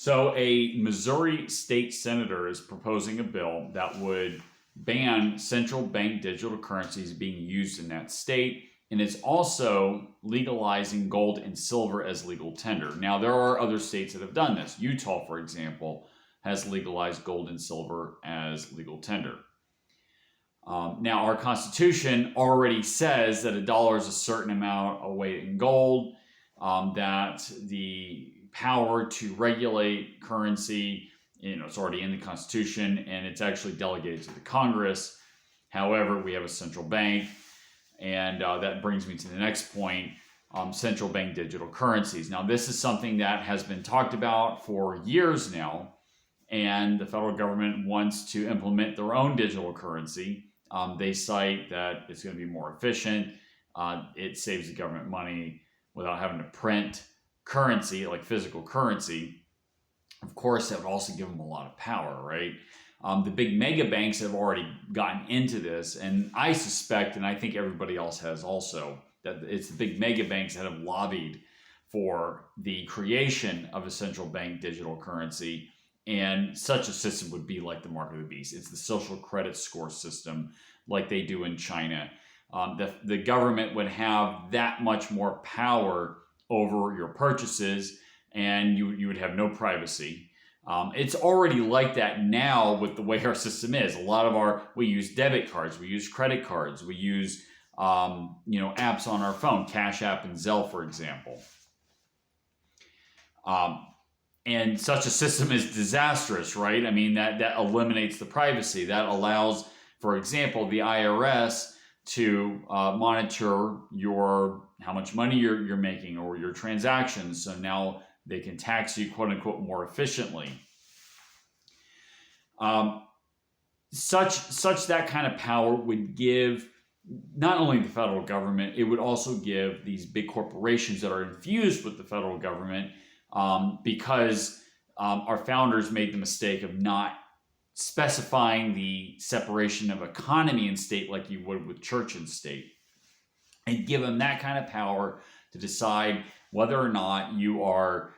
So a Missouri state senator is proposing a bill that would ban central bank digital currencies being used in that state. And it's also legalizing gold and silver as legal tender. Now, there are other states that have done this. Utah, for example, has legalized gold and silver as legal tender. Now, our Constitution already says that a dollar is a certain amount of weight in gold, that the power to regulate currency, it's already in the Constitution, and it's actually delegated to the Congress. However, we have a central bank, and that brings me to the next point, central bank digital currencies. Now, this is something that has been talked about for years now, and the federal government wants to implement their own digital currency. They cite that it's going to be more efficient. It saves the government money without having to print currency, like physical currency. Of course, that would also give them a lot of power, right? The big mega banks have already gotten into this, and I suspect, and I think everybody else has also, that it's the big mega banks that have lobbied for the creation of a central bank digital currency. And such a system would be like the mark of the beast. It's the social credit score system like they do in China. The government would have that much more power over your purchases, and you would have no privacy. It's already like that now with the way our system is. We use debit cards, we use credit cards, we use apps on our phone, Cash App and Zelle, for example. And such a system is disastrous, right? I mean, that eliminates the privacy. That allows, for example, the IRS to monitor how much money you're making or your transactions. So now they can tax you, quote unquote, more efficiently. Such that kind of power would give not only the federal government, it would also give these big corporations that are infused with the federal government, because our founders made the mistake of not specifying the separation of economy and state like you would with church and state, and give them that kind of power to decide whether or not you are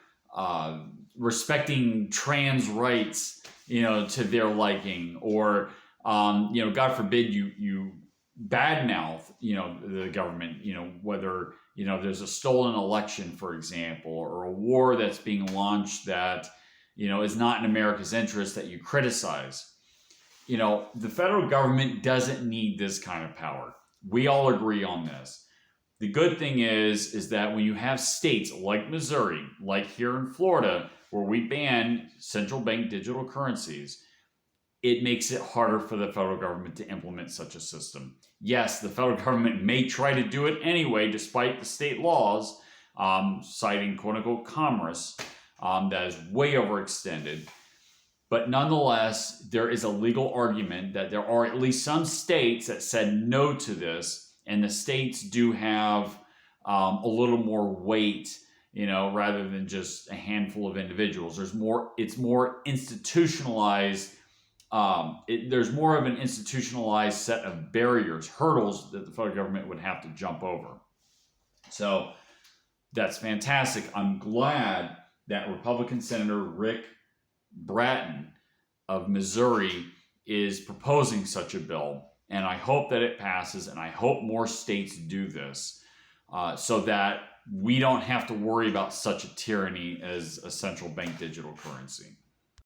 respecting trans rights, to their liking, or God forbid you badmouth, the government, whether, there's a stolen election, for example, or a war that's being launched that, is not in America's interest that you criticize. The federal government doesn't need this kind of power. We all agree on this. The good thing is that when you have states like Missouri, like here in Florida, where we ban central bank digital currencies, it makes it harder for the federal government to implement such a system. Yes, the federal government may try to do it anyway, despite the state laws, citing quote-unquote commerce, that is way overextended. But nonetheless, there is a legal argument that there are at least some states that said no to this, and the states do have a little more weight, rather than just a handful of individuals. It's more institutionalized. There's more of an institutionalized set of barriers, hurdles that the federal government would have to jump over. So that's fantastic. I'm glad that Republican Senator Rick Bratton of Missouri is proposing such a bill. And I hope that it passes, and I hope more states do this, so that we don't have to worry about such a tyranny as a central bank digital currency.